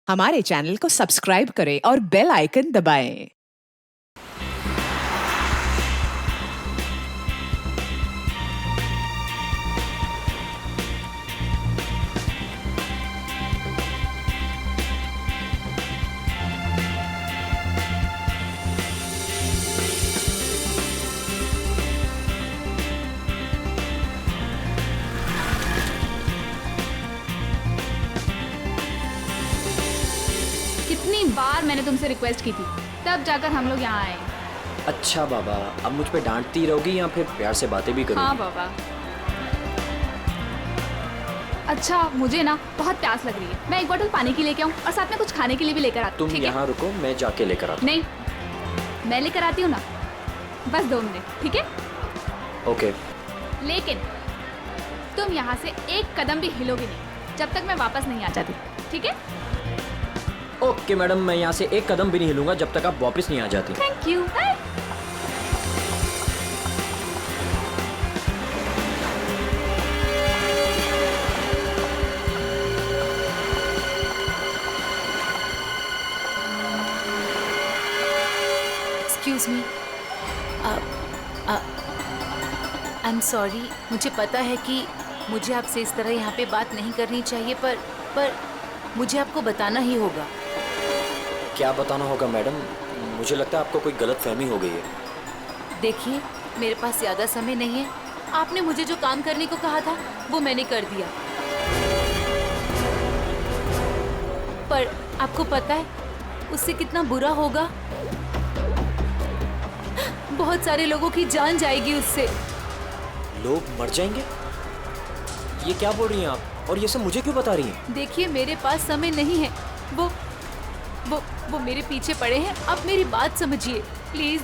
हमारे चैनल को सब्सक्राइब करें और बेल आइकन दबाएं। कितनी बार मैंने तुमसे रिक्वेस्ट की थी, तब जाकर हम लोग यहाँ आए। अच्छा बाबा, अब मुझ पे डांटती रहोगी या फिर प्यार से बातें भी करोगी? हाँ बाबा। अच्छा, मुझे ना बहुत प्यास लग रही है, मैं एक बोतल पानी की लेके आऊँ और साथ में कुछ खाने के लिए भी लेकर आती हूँ। तुम यहाँ रुको, मैं जाके लेकर आता हूँ। नहीं, मैं लेकर आती हूँ ना, बस 2 मिनट, ठीक है? ओके। लेकिन तुम यहाँ से एक कदम भी हिलोगे नहीं जब तक मैं वापस नहीं आ जाती, ठीक है? ओके मैडम, मैं यहाँ से एक कदम भी नहीं हिलूंगा जब तक आप वापस नहीं आ जाती। Thank you. Bye. Excuse me, I am sorry. मुझे पता है कि मुझे आपसे इस तरह यहाँ पे बात नहीं करनी चाहिए, पर मुझे आपको बताना ही होगा। क्या बताना होगा मैडम? मुझे लगता है आपको कोई गलत फहमी हो गई है। देखिए, मेरे पास ज़्यादा समय नहीं है। आपने मुझे जो काम करने को कहा था वो मैंने कर दिया, पर आपको पता है उससे कितना बुरा होगा? बहुत सारे लोगों की जान जाएगी उससे। लोग मर जाएंगे? ये क्या बोल रही हैं आप? और ये सब मुझे क्यों बता रही हैं? देखिए, मेरे पास समय नहीं है। वो मेरे पीछे पड़े हैं। आप मेरी बात समझिए प्लीज।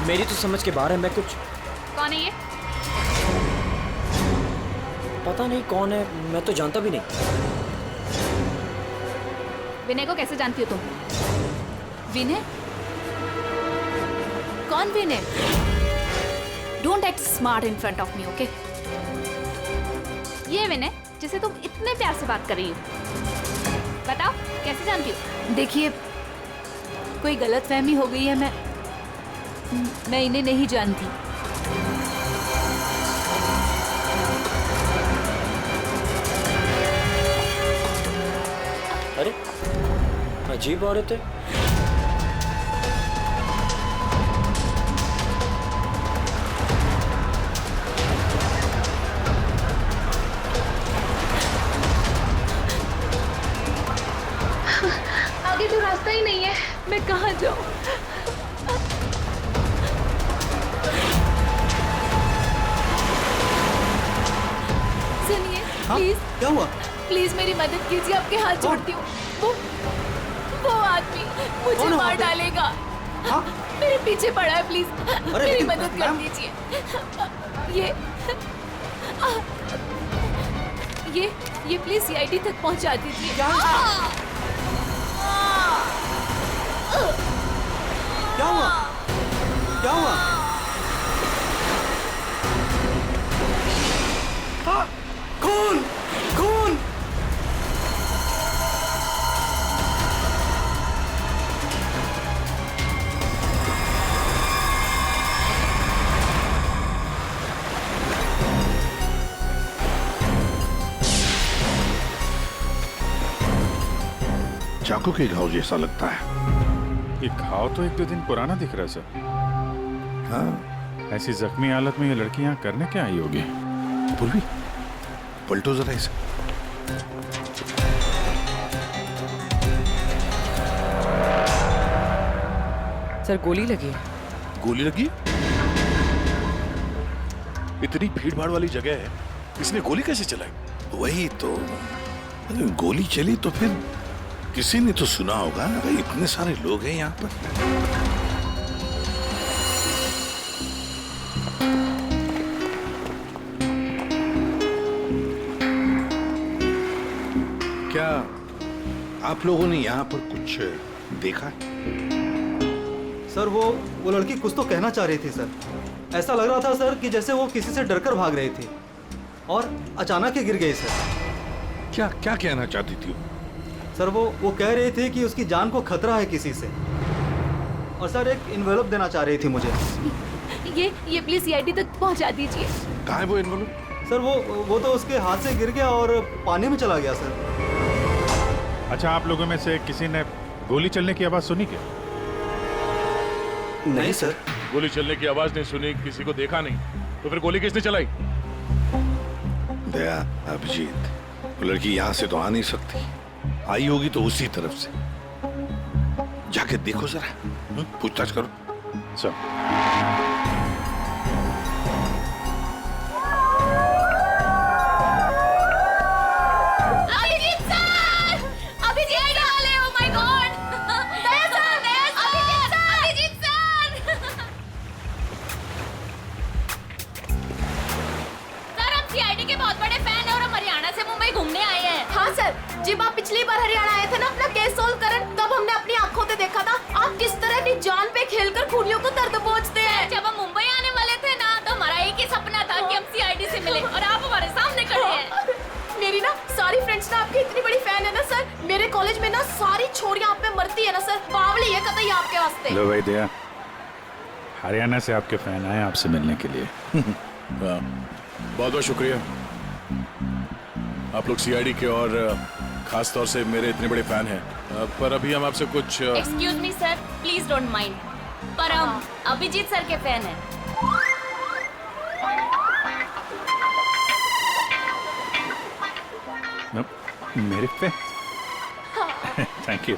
मेरी तो समझ के बाहर है। मैं कुछ कौन है ये? पता नहीं कौन है, मैं तो जानता भी नहीं। विनय को कैसे जानती हो तुम? विनय? कौन Vinay? Don't act smart in front of me, okay? ये विनय जिसे तुम इतने प्यार से बात कर रही हो, बताओ कैसे जानती हो? देखिए, कोई गलतफहमी हो गई है। मैं इन्हें नहीं जानती। अरे, अजीब औरत है। आगे तो रास्ता ही नहीं है, मैं कहाँ जाऊँ? सुनिए, प्लीज। क्या हुआ? प्लीज मेरी मदद कीजिए, आपके हाथ जोड़ती हूँ। वो आदमी मुझे कौन है वहाँ मार पे? डालेगा। हाँ? मेरे पीछे पड़ा है, प्लीज मेरी लेकिन मदद कर मैम- दीजिए। ये प्लीज सीआईडी तक पहुंचा दीजिए। क्या हुआ? क्या हुआ? हाँ, खून! खून! चाकू के घाव जैसा लगता है। ये घाव तो 1-2 दिन पुराना दिख रहा है सर। हाँ, ऐसी जख्मी हालत में ये लड़की यहाँ करने क्या आई होगी? पूर्वी, पलटो जरा इसे। सर, गोली लगी। गोली लगी? इतनी भीड़ भाड़ वाली जगह है, इसने गोली कैसे चलाई? वही तो, अगर गोली चली तो फिर किसी ने तो सुना होगा। अरे इतने सारे लोग हैं यहाँ पर। क्या आप लोगों ने यहाँ पर कुछ देखा? सर वो लड़की कुछ तो कहना चाह रही थी सर। ऐसा लग रहा था सर कि जैसे वो किसी से डरकर भाग रही थी और अचानक ही गिर गई सर। क्या क्या कहना चाहती थी वो? सर वो कह रही थी कि उसकी जान को खतरा है किसी से, और सर एक इन्वेलप देना चाह रही थी मुझे। ये प्लीज सीआईडी तक पहुंचा दीजिए। कहाँ है वो इन्वॉल्व? सर वो तो उसके हाथ से गिर गया और पानी में चला गया सर। अच्छा, आप लोगों में से किसी ने गोली चलने की आवाज सुनी क्या? नहीं सर। गोली चलने की आवाज नहीं सुनी, किसी को देखा नहीं, तो फिर गोली किसने चलाई? दया, अभिजीत, वो लड़की यहाँ से तो आ नहीं सकती, आई होगी तो उसी तरफ से। जाके देखो जरा, पूछताछ करो। Sir, Abhijeet sir! अभिजीत वाले, oh my God! Daya sir! Abhijeet sir! Sir, हम सीआईडी के बहुत बड़े फैन हैं और हम हरियाणा से मुंबई घूमने आए हैं। हाँ सर, जब आप पिछली बार हरियाणा आए थे ना अपना केस सोल्व करने, तब हमने अपनी आंखों से देखा था आप किस तरह अपनी जान पे खेलकर खूनियों को दर्द पहुंचते हैं। जब हम मुंबई आने वाले थे ना, तो हमारा एक ही सपना था कि हम सीआईडी से मिले, और आप हमारे सामने खड़े हैं। मेरी ना सारी फ्रेंड्स ना आपकी इतनी बड़ी फैन है ना सर। मेरे कॉलेज में ना सारी छोरियां आप पे मरती है ना सर। बावली है कतई आपके वास्ते। लो भाई दया, हरियाणा से आपके फैन आए आपसे मिलने के लिए। बहुत बहुत शुक्रिया। आप लोग सीआईडी के और खास तौर से मेरे इतने बड़े फैन हैं, पर अभी हम आपसे कुछ excuse me sir, please don't mind, पर हम अभिजीत सर के फैन हैं। मेरे फैन? Thank you.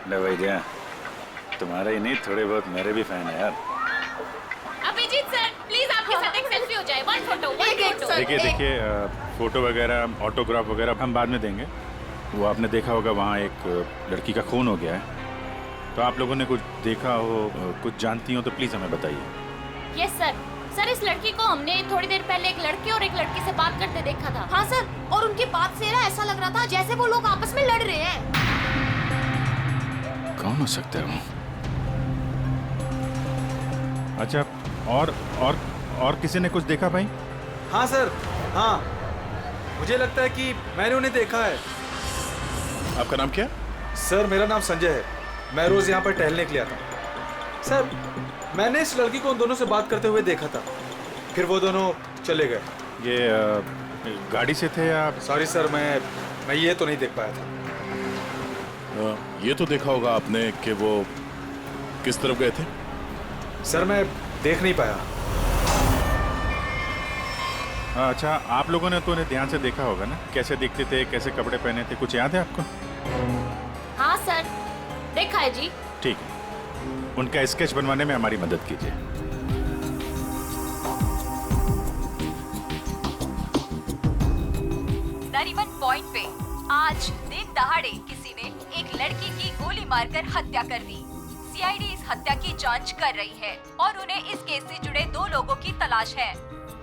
लो भाई दया, तुम्हारे ही नहीं, थोड़े बहुत मेरे भी फैन है यार। अभिजीत सर, प्लीज आपके साथ एक सेल्फी हो जाए, वन फोटो। देखिए, फोटो वगैरह, ऑटोग्राफ वगैरह हम बाद में देंगे। वो आपने देखा होगा वहाँ एक लड़की का खून हो गया है, तो आप लोगों ने कुछ देखा हो, कुछ जानती हो तो प्लीज हमें बताइए। Yes sir. सर, इस लड़की को हमने थोड़ी देर पहले एक लड़के और एक लड़की से बात करते देखा था। हाँ सर, और उनकी बात से ना ऐसा लग रहा था जैसे वो लोग आपस में लड़ रहे हैं। कौन हो सकता है वो? अच्छा, और किसी ने कुछ देखा भाई? हाँ सर, हाँ, मुझे लगता है कि मैंने उन्हें देखा है। आपका नाम क्या? सर, मेरा नाम संजय है। मैं रोज यहाँ पर टहलने के लिए आता हूँ। सर, मैंने इस लड़की को उन दोनों से बात करते हुए देखा था, फिर वो दोनों चले गए। ये गाड़ी से थे या? सॉरी सर, मैं ये तो नहीं देख पाया था। ये तो देखा होगा आपने कि वो किस तरफ गए थे? सर, मैं देख नहीं पाया। अच्छा, आप लोगों ने तो उन्हें ध्यान से देखा होगा ना, कैसे दिखते थे, कैसे कपड़े पहने थे, कुछ याद है आपको? हाँ सर, देखा है जी। ठीक है, उनका स्केच बनवाने में हमारी मदद कीजिए। नरीमन पॉइंट पे आज दिन दहाड़े किसी ने एक लड़की की गोली मारकर हत्या कर दी। सीआईडी इस हत्या की जांच कर रही है और उन्हें इस केस से जुड़े 2 लोगों की तलाश है।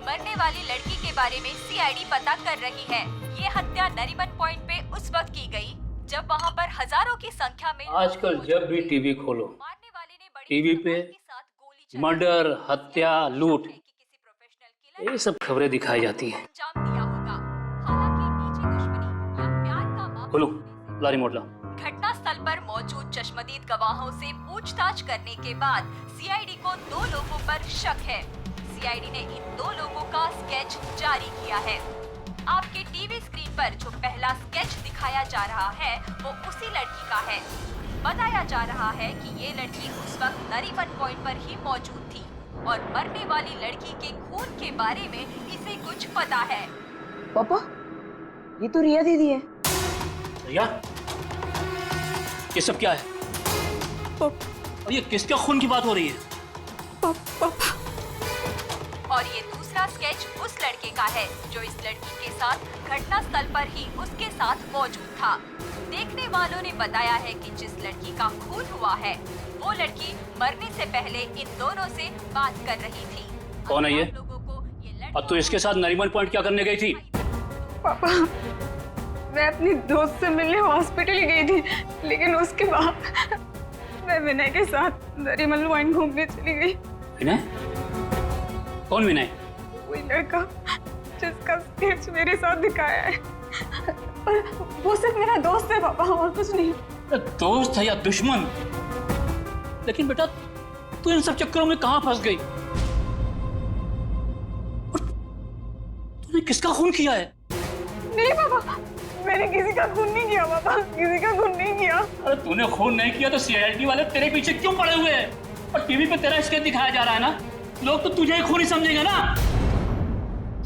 मरने वाली लड़की के बारे में सीआईडी पता कर रही है। ये हत्या नरीमन पॉइंट पे उस वक्त की गई जब वहाँ पर हजारों की संख्या में आजकल जब भी टीवी खोलो, टीवी पे मर्डर, हत्या, लूट, ये सब खबरें दिखाई जाती हैं। खोलो, ला रिमोट ला। घटना स्थल पर मौजूद चश्मदीद गवाहों से पूछताछ करने के बाद सीआईडी को 2 लोगों पर शक है। सीआईडी ने इन 2 लोगों का स्केच जारी किया है। आपके टीवी स्क्रीन पर जो पहला स्केच दिखाया जा रहा है वो उसी लड़की का है। बताया जा रहा है कि ये लड़की उस वक्त नरीमन पॉइंट पर ही मौजूद थी और मरने वाली लड़की के खून के बारे में इसे कुछ पता है। पापा, ये तो रिया दीदी है। रिया, ये सब क्या है? और ये किसके खून की बात हो रही है? और ये दूसरा स्केच उस लड़के का है जो इस लड़की के साथ घटना स्थल पर ही उसके साथ मौजूद था। देखने वालों ने बताया है कि जिस लड़की का खून हुआ है वो लड़की मरने से पहले इन दोनों से बात कर रही थी। कौन है ये? अब तो इसके साथ नरीमन पॉइंट क्या करने गई थी? पापा, मैं अपनी दोस्त से मिलने हॉस्पिटल गई थी, लेकिन उसके बाद विनय के साथ नरीमन पॉइंट घूमने चली गई। विनय? कौन विनय? वही लड़का जिसका स्केच मेरे साथ दिखाया है। पर वो सिर्फ मेरा दोस्त है पापा, और कुछ नहीं। दोस्त है या दुश्मन? लेकिन बेटा तू इन सब चक्करों में कहां फंस गई? तूने किसका खून किया है? नहीं पापा, मैंने किसी का खून नहीं किया पापा, किसी का खून नहीं किया। अरे तूने खून नहीं किया तो सीआईडी वाले तेरे पीछे क्यों पड़े हुए हैं? और टीवी पे तेरा स्केच दिखाया जा रहा है ना, लोग तो तुझे ही खूनी समझेंगे ना।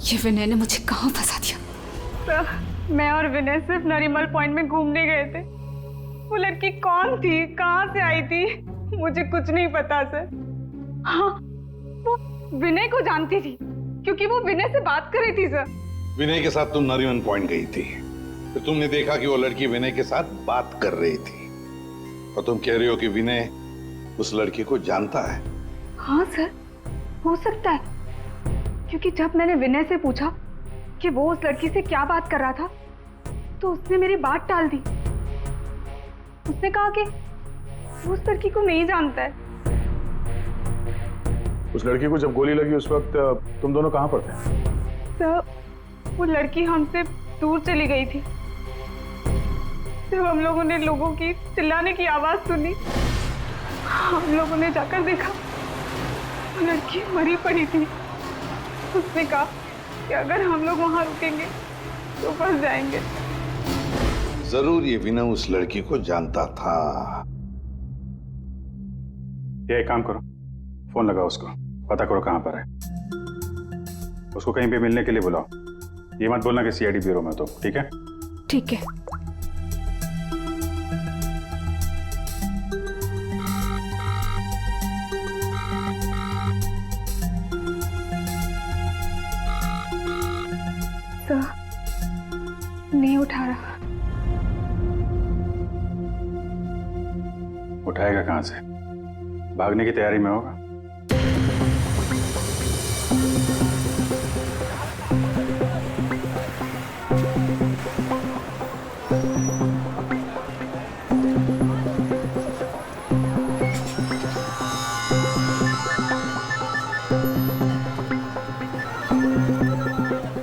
ये विनय ने मुझे कहाँ फंसा दिया? सर, मैं और विनय सिर्फ नरीमल पॉइंट में घूमने गए थे। वो लड़की कौन थी, कहाँ से आई थी, मुझे कुछ नहीं पता सर। हाँ, वो विनय को जानती थी क्योंकि वो विनय से बात कर रही थी सर। विनय के साथ तुम नरीमन पॉइंट गई थी, फिर तुमने देखा कि वो लड़की विनय के साथ बात कर रही थी, और तुम कह रही हो कि विनय उस लड़की को जानता है। हाँ सर, हो सकता है, क्योंकि जब मैंने विनय से पूछा कि वो उस लड़की से क्या बात कर रहा था, तो उसने मेरी बात टाल दी। उसने कहा कि वो उस लड़की को नहीं जानता है। उस लड़की को जब गोली लगी उस वक्त तुम दोनों कहाँ पर थे? सर, वो लड़की हमसे दूर चली गई थी। जब हम लोगों ने लोगों की चिल्लाने की आवाज सुनी, हम लोगों ने जाकर देखा वो लड़की मरी पड़ी थी। उसने कहा कि अगर हम लोग वहां रुकेंगे तो फंस जाएंगे। जरूर ये विनय उस लड़की को जानता था। ये एक काम करो, फोन लगाओ उसको, पता करो कहां पर है। उसको कहीं पे मिलने के लिए बुलाओ। ये मत बोलना कि सीआईडी ब्यूरो में तो, ठीक है? ठीक है। सर, नहीं उठा रहा। उठाएगा कहां से? भागने की तैयारी में होगा।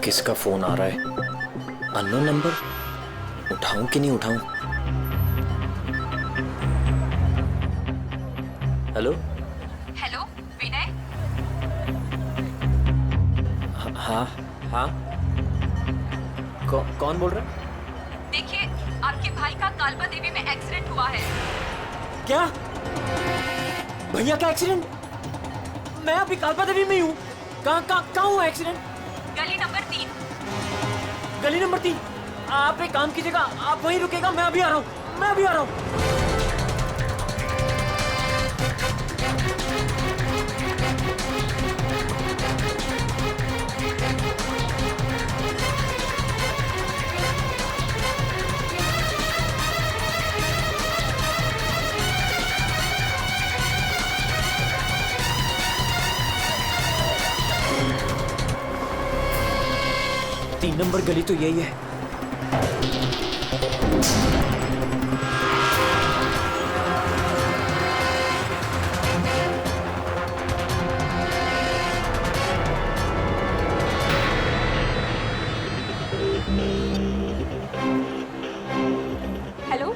किसका फोन आ रहा है? Unknown number? उठाऊं कि नहीं उठाऊं? हेलो? हेलो विनय? हाँ हाँ, कौन बोल रहा है? देखिए, आपके भाई का कालबा देवी में एक्सीडेंट हुआ है। क्या? भैया का एक्सीडेंट? मैं अभी कालबा देवी में ही हूँ। कहाँ हुआ एक्सीडेंट? गली नंबर 3। गली नंबर 3? आप एक काम कीजिएगा, आप वहीं रुकेगा, मैं अभी आ रहा हूँ, मैं अभी आ रहा हूँ। तीन नंबर गली तो यही है। हेलो?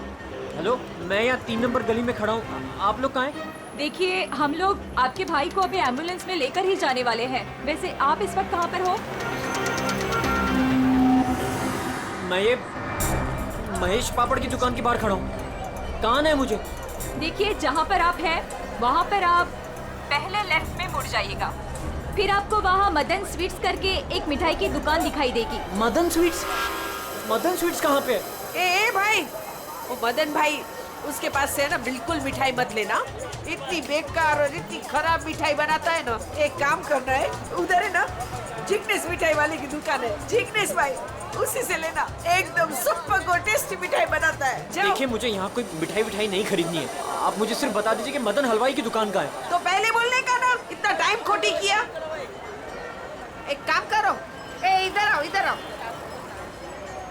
हेलो, मैं यहाँ 3 नंबर गली में खड़ा हूँ। आप लोग कहाँ हैं? देखिए, हम लोग आपके भाई को अभी एम्बुलेंस में लेकर ही जाने वाले हैं। वैसे आप इस वक्त कहाँ पर हो? मैं ये महेश पापड़ की दुकान के बाहर खड़ा हूँ। कहाँ है मुझे? देखिए, जहाँ पर आप हैं वहाँ पर आप पहले लेफ्ट में मुड़ जाइएगा। फिर आपको वहाँ मदन स्वीट्स करके एक मिठाई की दुकान दिखाई देगी। मदन स्वीट्स? मदन स्वीट्स कहाँ पे है? ए भाई, वो मदन भाई, उसके पास से ना बिल्कुल मिठाई मत लेना। इतनी बेकार और इतनी खराब मिठाई बनाता है ना। एक काम करना है, उधर है ना जिग्नेश मिठाई वाले की दुकान है, जिग्नेश भाई, उसी से लेना। एकदम सुपर और टेस्टी मिठाई बनाता है। देखिए, मुझे यहाँ कोई मिठाई नहीं खरीदनी है। आप मुझे सिर्फ बता दीजिए कि मदन हलवाई की दुकान का है। तो पहले बोलने का ना, इतना टाइम खोटी किया। एक काम करो, इधर आओ, इधर आओ।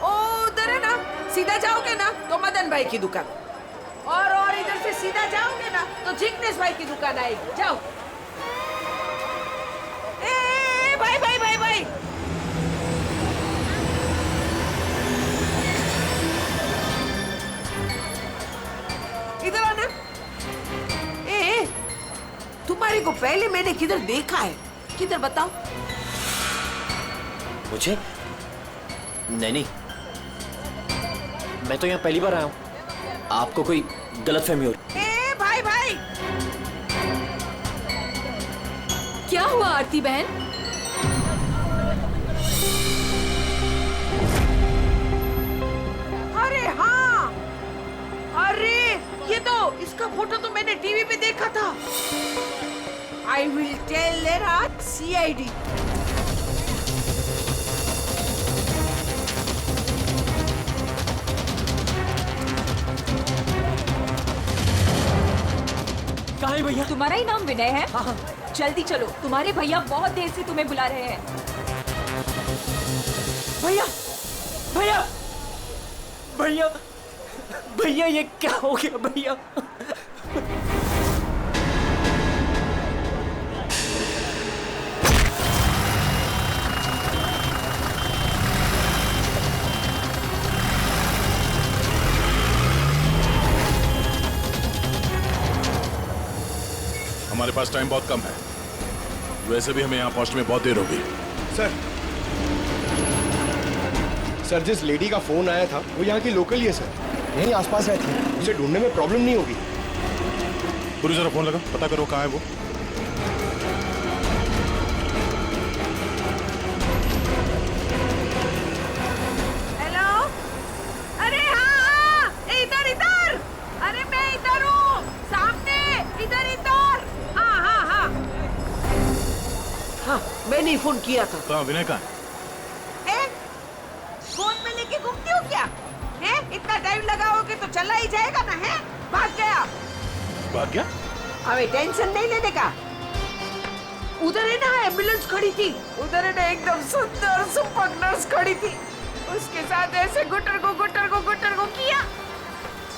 ओ उधर है ना, सीधा जाओगे ना तो मदन भाई की दुकान, और इधर से सीधा जाओगे ना तो जिग्नेश भाई की दुकान आएगी। जाओ। ए भाई भाई भाई भाई, इधर आना। ए तुम्हारे को पहले मैंने किधर देखा है? किधर बताओ। मुझे? नहीं, मैं तो यहाँ पहली बार आया हूँ। आपको कोई गलतफहमी हो रही। ए भाई भाई, क्या हुआ आरती बहन? अरे हाँ, अरे ये तो इसका फोटो तो मैंने टीवी पे देखा था। I will tell there CID. कहाँ है भैया? तुम्हारा ही नाम विनय है? हाँ। जल्दी चलो, तुम्हारे भैया बहुत देर से तुम्हें बुला रहे हैं। भैया भैया भैया भैया, ये क्या हो गया भैया? हमारे पास टाइम बहुत कम है, वैसे भी हमें यहाँ पहुँचने में बहुत देर होगी। सर, जिस लेडी का फोन आया था वो यहाँ की लोकल ही है सर, यहीं आसपास रहती है, उसे ढूंढने में प्रॉब्लम नहीं होगी। पूरी जरा फोन लगा, पता करो कहाँ है वो। हेलो, अरे हाँ, इधर इधर, अरे मैं इधर हूँ, सामने, इधर इधर। हाँ हाँ हाँ हाँ, मैंने ही फोन किया था। कहाँ विनय कहाँ है? फोन में लेके घूमती हो क्या? है? इतना टाइम लगाओगे तो चला ही जाएगा ना। है? भाग गया। भाग गया? हमें टेंशन नहीं लेने का। उधर है ना एम्बुलेंस खड़ी थी, उधर है ना एकदम सुंदर सुपर नर्स खड़ी थी, उसके साथ ऐसे गुटर को किया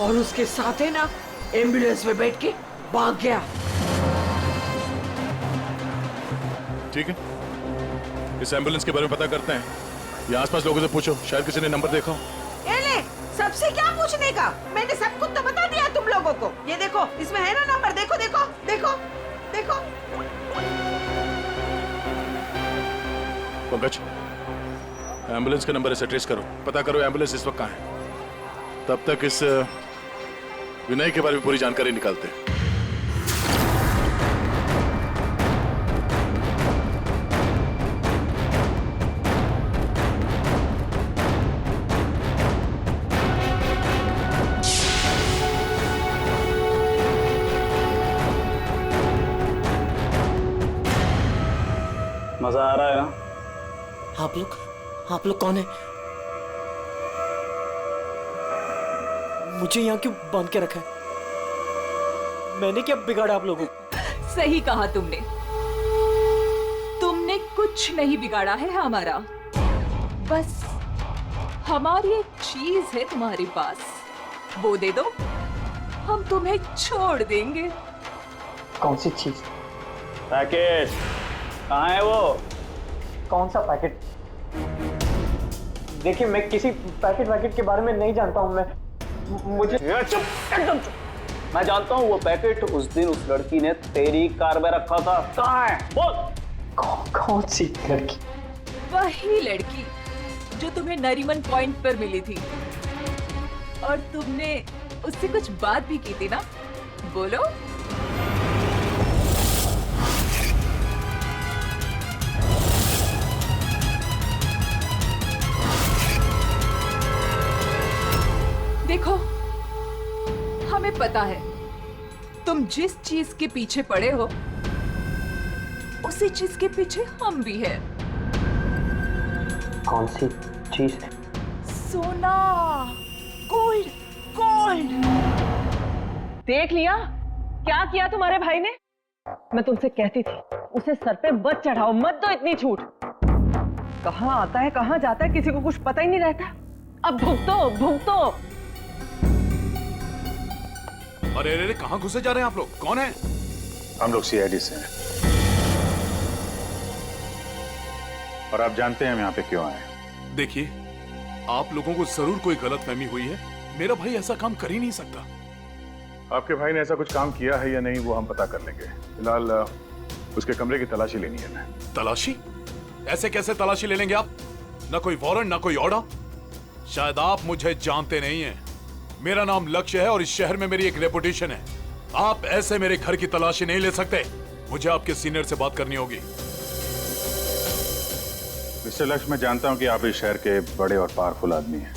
और उसके साथ है ना एम्बुलेंस में बैठ के भाग गया। ठीक है, इस एम्बुलेंस के बारे में पता करते हैं। ये आसपास लोगों से पूछो, शायद किसी ने नंबर देखा हो। ले, सबसे क्या पूछने का? मैंने सब कुछ तो बता दिया तुम लोगों को। ये देखो, इसमें है ना नंबर, देखो देखो देखो देखो। पंकज, एम्बुलेंस का नंबर इसे ट्रेस करो, पता करो एम्बुलेंस इस वक्त कहाँ है। तब तक इस विनय के बारे में पूरी जानकारी निकालते हैं। मजा आ रहा है ना? आप लोग कौन है? मुझे यहाँ क्यों बांध के रखा है? मैंने क्या बिगाड़ा आप लोगों को? सही कहा तुमने, तुमने कुछ नहीं बिगाड़ा है हमारा। बस हमारी एक चीज है तुम्हारे पास, वो दे दो, हम तुम्हें छोड़ देंगे। कौन सी चीज? पैकेट कहाँ है वो? कौन सा पैकेट? देखिए, मैं किसी पैकेट के बारे में नहीं जानता हूँ। मुझे चुप, एकदम चुप। मैं जानता हूँ वो पैकेट उस दिन उस लड़की ने तेरी कार में रखा था। कहाँ है बोल? कौन सी लड़की? वही लड़की जो तुम्हें नरीमन पॉइंट पर मिली थी और तुमने उससे कुछ बात भी की थी ना, बोलो। देखो, हमें पता है तुम जिस चीज के पीछे पड़े हो उसी चीज के पीछे हम भी हैं। कौन सी चीज? सोना, गोल्ड, गोल्ड। देख लिया क्या किया तुम्हारे भाई ने? मैं तुमसे कहती थी उसे सर पे मत चढ़ाओ, मत दो इतनी छूट। कहाँ आता है कहाँ जाता है किसी को कुछ पता ही नहीं रहता। अब भुगतो भुगतो। अरे अरे कहाँ घुसे जा रहे हैं आप लोग? कौन है? हम लोग सीआईडी से हैं और आप जानते हैं हम यहाँ पे क्यों आए हैं। देखिए, आप लोगों को जरूर कोई गलतफहमी हुई है। मेरा भाई ऐसा काम कर ही नहीं सकता। आपके भाई ने ऐसा कुछ काम किया है या नहीं वो हम पता कर लेंगे। फिलहाल उसके कमरे की तलाशी लेनी है। मैं तलाशी? ऐसे कैसे तलाशी ले लेंगे आप? ना कोई वारंट ना कोई ऑर्डर। शायद आप मुझे जानते नहीं हैं। मेरा नाम लक्ष्य है और इस शहर में मेरी एक रेपुटेशन है। आप ऐसे मेरे घर की तलाशी नहीं ले सकते। मुझे आपके सीनियर से बात करनी होगी। मिस्टर लक्ष्य, मैं जानता हूं कि आप इस शहर के बड़े और पावरफुल आदमी हैं,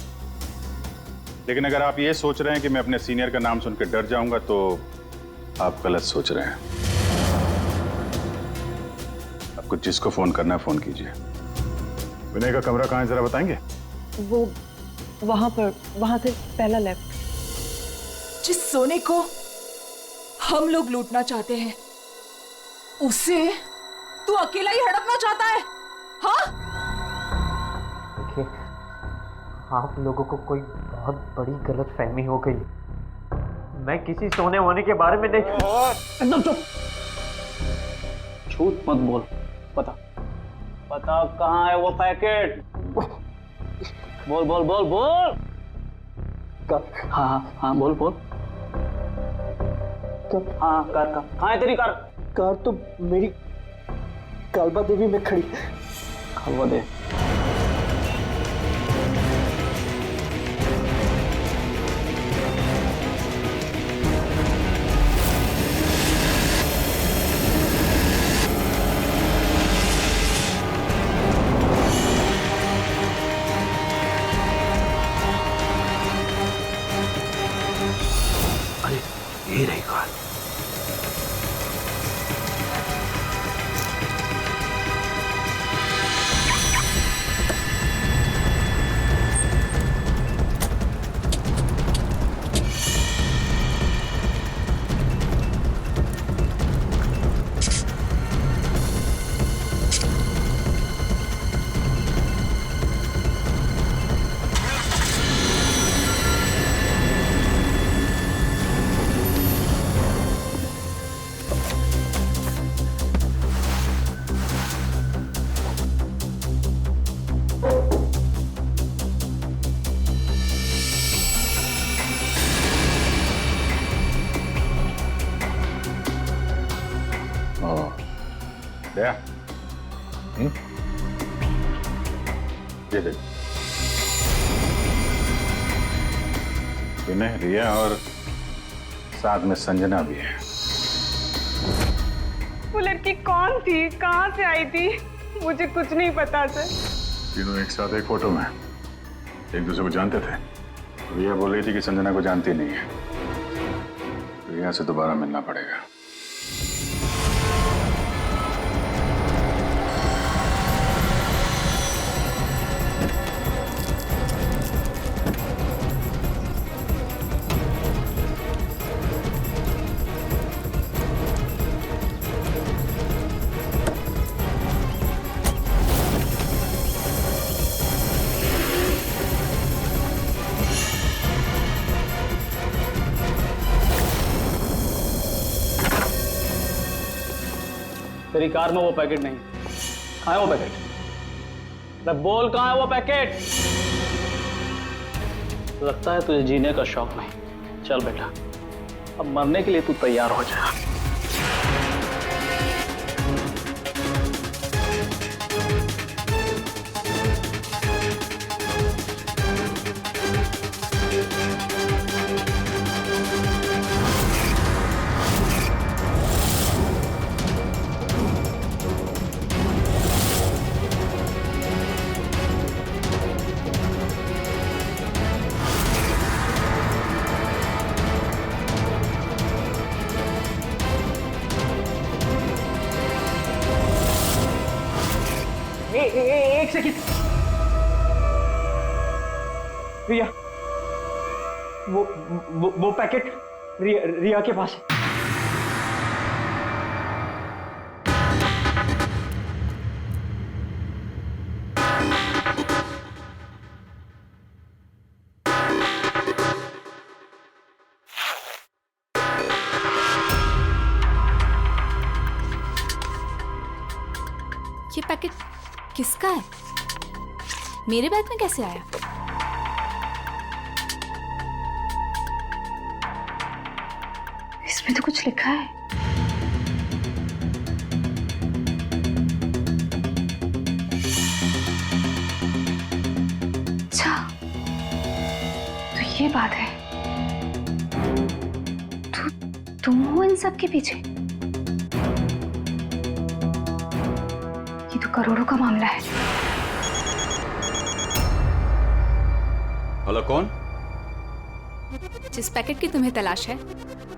लेकिन अगर आप ये सोच रहे हैं कि मैं अपने सीनियर का नाम सुनकर डर जाऊंगा तो आप गलत सोच रहे हैं। आपको जिसको फोन करना है फोन कीजिए। विनय का कमरा कहाँ है जरा बताएंगे? वो वहां पर, वहां से पहला लेफ्ट। जिस सोने को हम लोग लूटना चाहते हैं उसे तू अकेला ही हड़पना चाहता है? हाँ? देखिए, आप लोगों को कोई बहुत बड़ी गलतफहमी हो गई। मैं किसी सोने वोने के बारे में नहीं। एकदम चुप, झूठ मत बोल। पता कहाँ है वो पैकेट? बोल बोल बोल बोल। हाँ बोल बोल। हाँ कार कहाँ है तेरी कार? कार तो मेरी कालबा देवी में खड़ी। कालबा देवी? ये रही कार। दया, ये देख, विनय, रिया और साथ में संजना भी है। वो लड़की कौन थी, कहाँ से आई थी? मुझे कुछ नहीं पता सर। तीनों एक साथ एक फोटो में एक दूसरे को जानते थे। रिया बोल रही थी कि संजना को जानती नहीं है। रिया से दोबारा मिलना पड़ेगा। तेरी कार में वो पैकेट नहीं। कहाँ है वो पैकेट? अरे बोल, कहाँ है वो पैकेट? लगता है तुझे जीने का शौक नहीं। चल बेटा, अब मरने के लिए तू तैयार हो जा। एक सेकंड। रिया, वो पैकेट रिया के पास है। ये पैकेट किसका है? मेरे बैग में कैसे आया? इसमें तो कुछ लिखा है। अच्छा, तो ये बात है। तुम हो इन सब के पीछे? ये तो करोड़ों का मामला है। हेलो, कौन? जिस पैकेट की तुम्हें तलाश है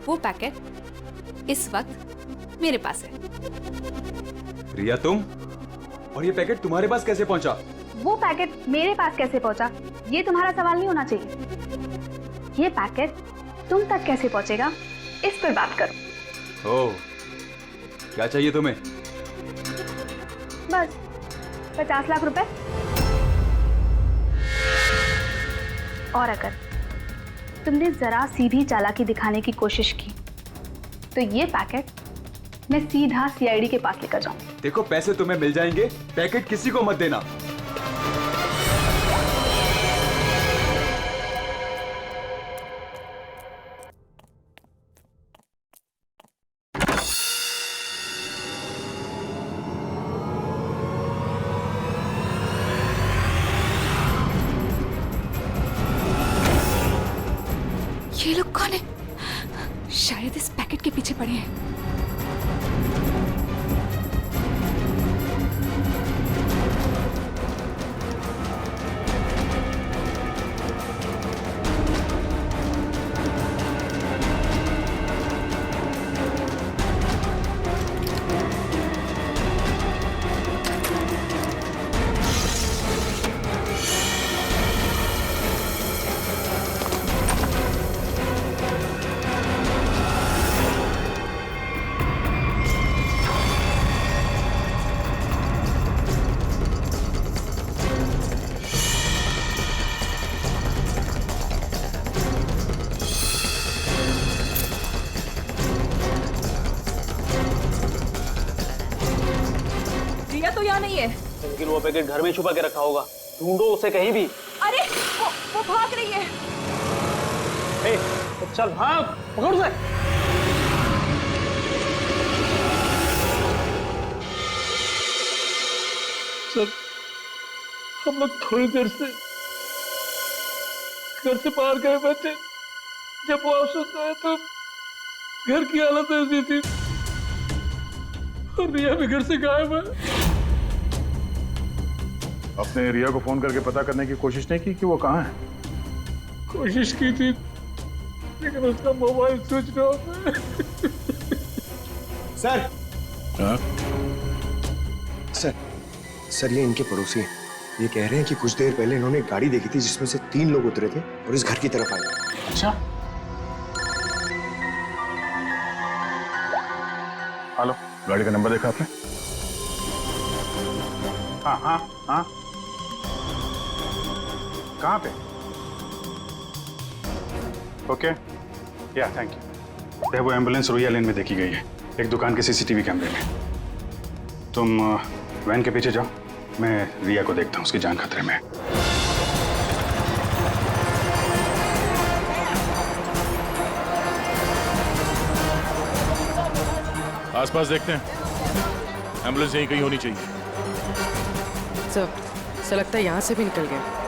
वो पैकेट इस वक्त मेरे पास है। रिया, तुम? और ये पैकेट तुम्हारे पास कैसे पहुंचा? वो पैकेट मेरे पास कैसे पहुंचा ये तुम्हारा सवाल नहीं होना चाहिए। ये पैकेट तुम तक कैसे पहुंचेगा इस पर बात करो। ओह, क्या चाहिए तुम्हें? बस 50 लाख रुपए। और अगर तुमने जरा सी भी चालाकी दिखाने की कोशिश की तो ये पैकेट मैं सीधा सीआईडी के पास लेकर जाऊं। देखो, पैसे तुम्हें मिल जाएंगे, पैकेट किसी को मत देना। ये लोग कौन है? शायद इस पैकेट के पीछे पड़े हैं। तो यहाँ नहीं है। लेकिन वो पैकेट घर में छुपा के रखा होगा, ढूंढो उसे कहीं भी। अरे वो भाग रही है। ए, चल भाग, पकड़ उसे। सर, हम लोग थोड़ी देर से घर से बाहर गए बैठे, जब वापस आए तो घर की हालत ऐसी थी और रिया भी घर से गायब है। आपने रिया को फोन करके पता करने की कोशिश नहीं की कि वो कहाँ है? कोशिश की थी लेकिन उसका मोबाइल स्विच ऑफ है। सर, सर ये इनके पड़ोसी हैं। ये कह रहे हैं कि कुछ देर पहले इन्होंने एक गाड़ी देखी थी जिसमें से 3 लोग उतरे थे और इस घर की तरफ आए। अच्छा, हेलो, गाड़ी का नंबर देखा आपने? हाँ हाँ हाँ, कहाँ पे? ओके, या थैंक यू। वो एम्बुलेंस रोया लेन में देखी गई है, एक दुकान के सीसीटीवी कैमरे में। तुम वैन के पीछे जाओ, मैं रिया को देखता हूँ, उसकी जान खतरे में है। आसपास देखते हैं, एम्बुलेंस यहीं कहीं होनी चाहिए। सर लगता है यहाँ से भी निकल गया।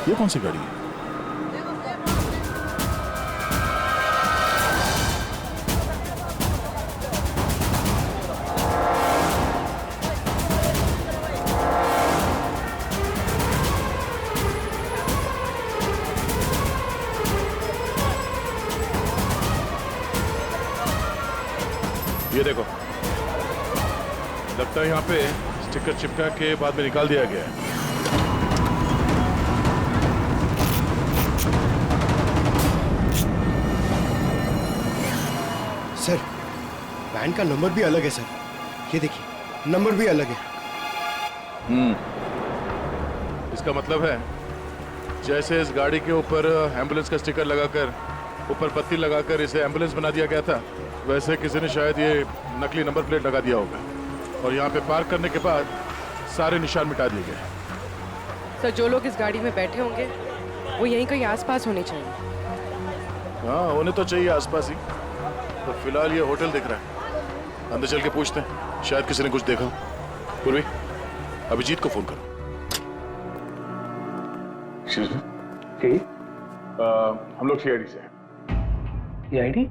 ये कौन सी गाड़ी है? ये देखो, लगता है यहाँ पे स्टिकर चिपका के बाद में निकाल दिया गया है। सर, वैन का नंबर भी अलग है सर। ये देखिए, नंबर भी अलग है। इसका मतलब है जैसे इस गाड़ी के ऊपर एम्बुलेंस का स्टिकर लगाकर ऊपर पत्ती लगाकर इसे एम्बुलेंस बना दिया गया था, वैसे किसी ने शायद ये नकली नंबर प्लेट लगा दिया होगा और यहाँ पे पार्क करने के बाद सारे निशान मिटा दिए गए। सर, जो लोग इस गाड़ी में बैठे होंगे वो यहीं कहीं आसपास होने चाहिए। हाँ, होने तो चाहिए आसपास ही। तो फिलहाल ये होटल दिख रहा है, अंदर चल के पूछते हैं, शायद किसी ने कुछ देखा। पूर्वी, अभिजीत को फोन करो। हम लोग सीआईडी से हैं। सीआईडी?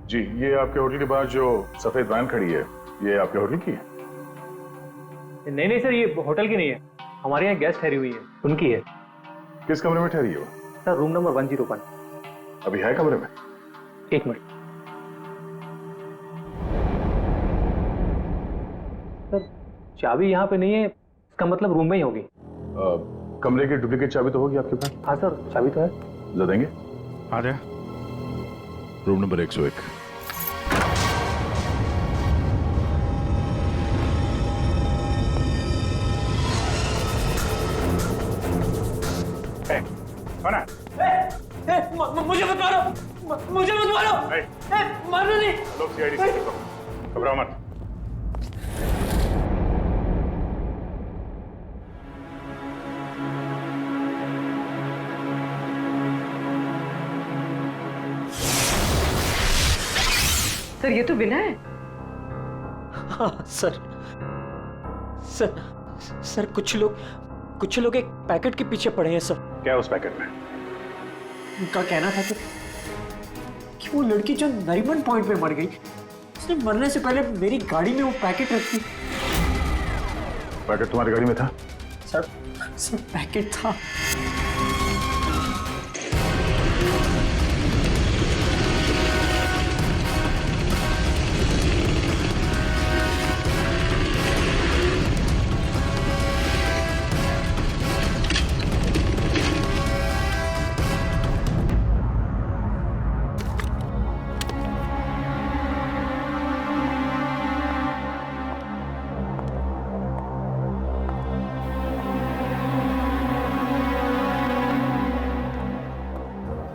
जी, ये आपके होटल के बाहर जो सफेद वैन खड़ी है, ये आपके होटल की है? नहीं नहीं सर, ये होटल की नहीं है, हमारे यहाँ गेस्ट ठहरी हुई है, उनकी है। किस कमरे में ठहरी है वो? Sir, room number 101। अभी है कमरे में? एक मिनट सर, चाबी यहाँ पे नहीं है, इसका मतलब रूम में ही होगी। कमरे की डुप्लीकेट चाबी तो होगी आपके पास? हाँ सर, चाबी तो है। ला देंगे? आ जाए। Room number 101। कौन है? मुझे मत मारो, मुझे मत मारो, मारो नहीं। लोग सीआईडी से देखो, घबराओ मत। सर, ये तो बिना है। हाँ सर, सर कुछ लोग एक पैकेट के पीछे पड़े हैं सर। क्या उस पैकेट में? उनका कहना था कि वो लड़की जो नरीमन पॉइंट पे मर गई, उसने मरने से पहले मेरी गाड़ी में वो पैकेट रखी। पैकेट तुम्हारी गाड़ी में था? सर पैकेट था।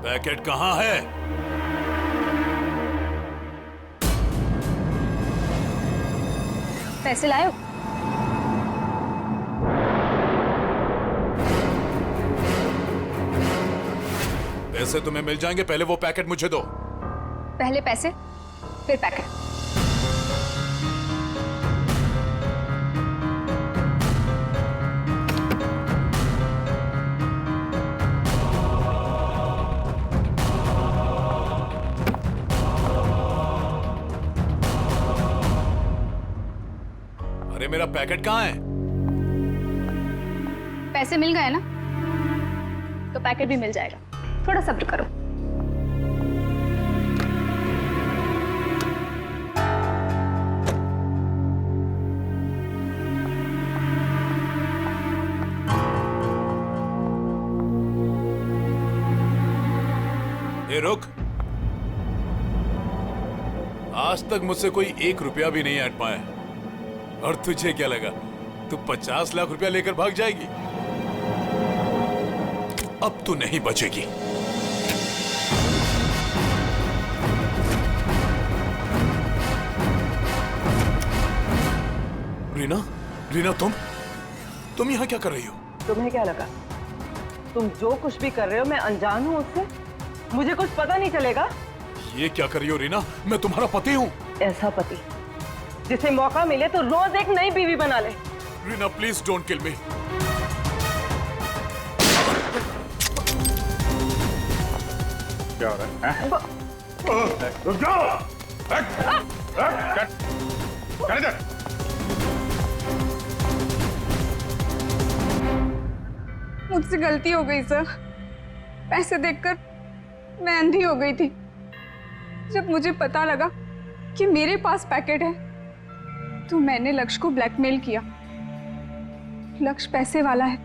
पैकेट कहाँ है? पैसे लाए हो? पैसे तुम्हें मिल जाएंगे, पहले वो पैकेट मुझे दो। पहले पैसे, फिर पैकेट। अरे मेरा पैकेट कहाँ है? पैसे मिल गए ना, तो पैकेट भी मिल जाएगा। थोड़ा सब्र करो। ए रुक, आज तक मुझसे कोई 1 रुपया भी नहीं ऐंठ पाया, और तुझे क्या लगा तू 50 लाख रुपया लेकर भाग जाएगी? अब तू नहीं बचेगी। रीना, रीना तुम यहाँ क्या कर रही हो? तुम्हें क्या लगा तुम जो कुछ भी कर रहे हो मैं अनजान हूँ उससे? मुझे कुछ पता नहीं चलेगा? ये क्या कर रही हो रीना? मैं तुम्हारा पति हूँ। ऐसा पति जिसे मौका मिले तो रोज एक नई बीवी बना ले। रीना प्लीज डोंट किल मी। क्या हो रहा है? रुक जाओ! मुझसे गलती हो गई सर। पैसे देखकर मैं अंधी हो गई थी। जब मुझे पता लगा कि मेरे पास पैकेट है तो मैंने लक्ष्य को ब्लैकमेल किया। लक्ष्य पैसे वाला है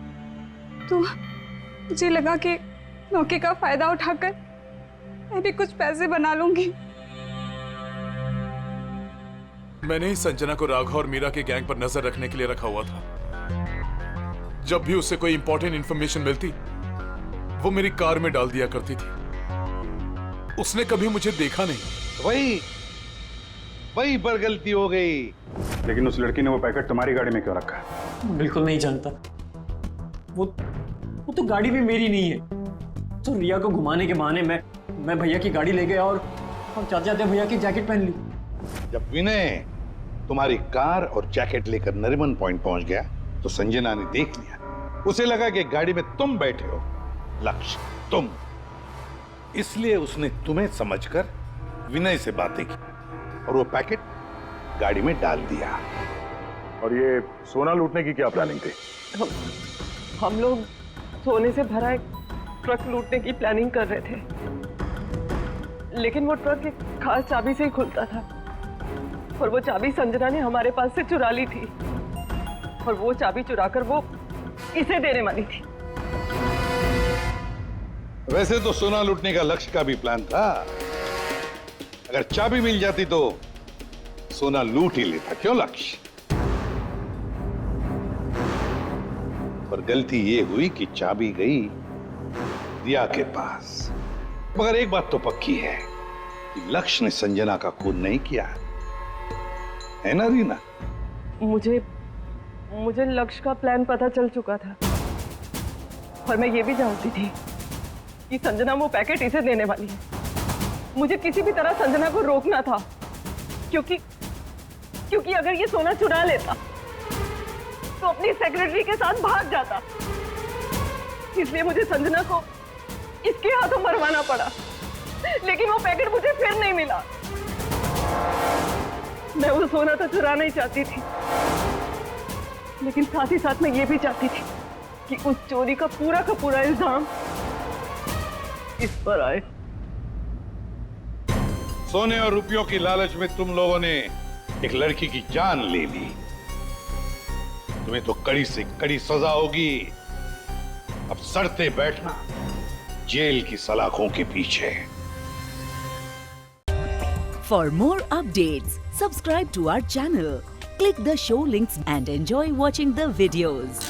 तो मुझे लगा कि मौके का फायदा उठाकर मैं भी कुछ पैसे बना लूंगी। मैंने ही संजना को राघव और मीरा के गैंग पर नजर रखने के लिए रखा हुआ था। जब भी उससे कोई इंपॉर्टेंट इंफॉर्मेशन मिलती वो मेरी कार में डाल दिया करती थी। उसने कभी मुझे देखा नहीं। वही पर गलती हो गई। लेकिन उस लड़की ने वो पैकेट तुम्हारी गाड़ी में क्यों रखा है? बिल्कुल नहीं जानता। वो तो गाड़ी भी मेरी नहीं है। तो रिया को घुमाने के बहाने मैं भैया की गाड़ी ले गया और चाचा जाते भैया की जैकेट पहन ली। जब विनय तुम्हारी कार और जैकेट लेकर नरीमन पॉइंट पहुंच गया तो संजना ने देख लिया। उसे लगा कि गाड़ी में तुम बैठे हो, लक्ष्य तुम। इसलिए उसने तुम्हें समझकर विनय से बातें की और वो पैकेट गाड़ी में डाल दिया। और ये सोना लूटने की क्या प्लानिंग थी? हम लोग सोने से भरा एक ट्रक लूटने की प्लानिंग कर रहे थे, लेकिन वो ट्रक एक खास चाबी से ही खुलता था और वो चाबी संजना ने हमारे पास से चुरा ली थी और वो चाबी चुराकर वो इसे देने वाली थी। वैसे तो सोना लूटने का लक्ष्य का भी प्लान था। अगर चाबी मिल जाती तो सोना लूट ही लेता, क्यों लक्ष्य? पर गलती ये हुई कि चाबी गई रिया के पास। मगर एक बात तो पक्की है कि लक्ष्य ने संजना का खून नहीं किया, है ना रीना? मुझे लक्ष्य का प्लान पता चल चुका था और मैं ये भी जानती थी कि संजना वो पैकेट इसे देने वाली है। मुझे किसी भी तरह संजना को रोकना था, क्योंकि अगर ये सोना चुरा लेता तो अपनी सेक्रेटरी के साथ भाग जाता। इसलिए मुझे संजना को इसके हाथों मरवाना पड़ा, लेकिन वो पैकेट मुझे फिर नहीं मिला। मैं वो सोना तो चुराना ही चाहती थी, लेकिन साथ ही साथ मैं ये भी चाहती थी कि उस चोरी का पूरा इल्जाम इस पर आए। सोने और रुपयों की लालच में तुम लोगों ने एक लड़की की जान ले ली। तुम्हें तो कड़ी से कड़ी सजा होगी। अब सड़ते बैठना जेल की सलाखों के पीछे। For more updates, subscribe to our channel, click the show links and enjoy watching the videos.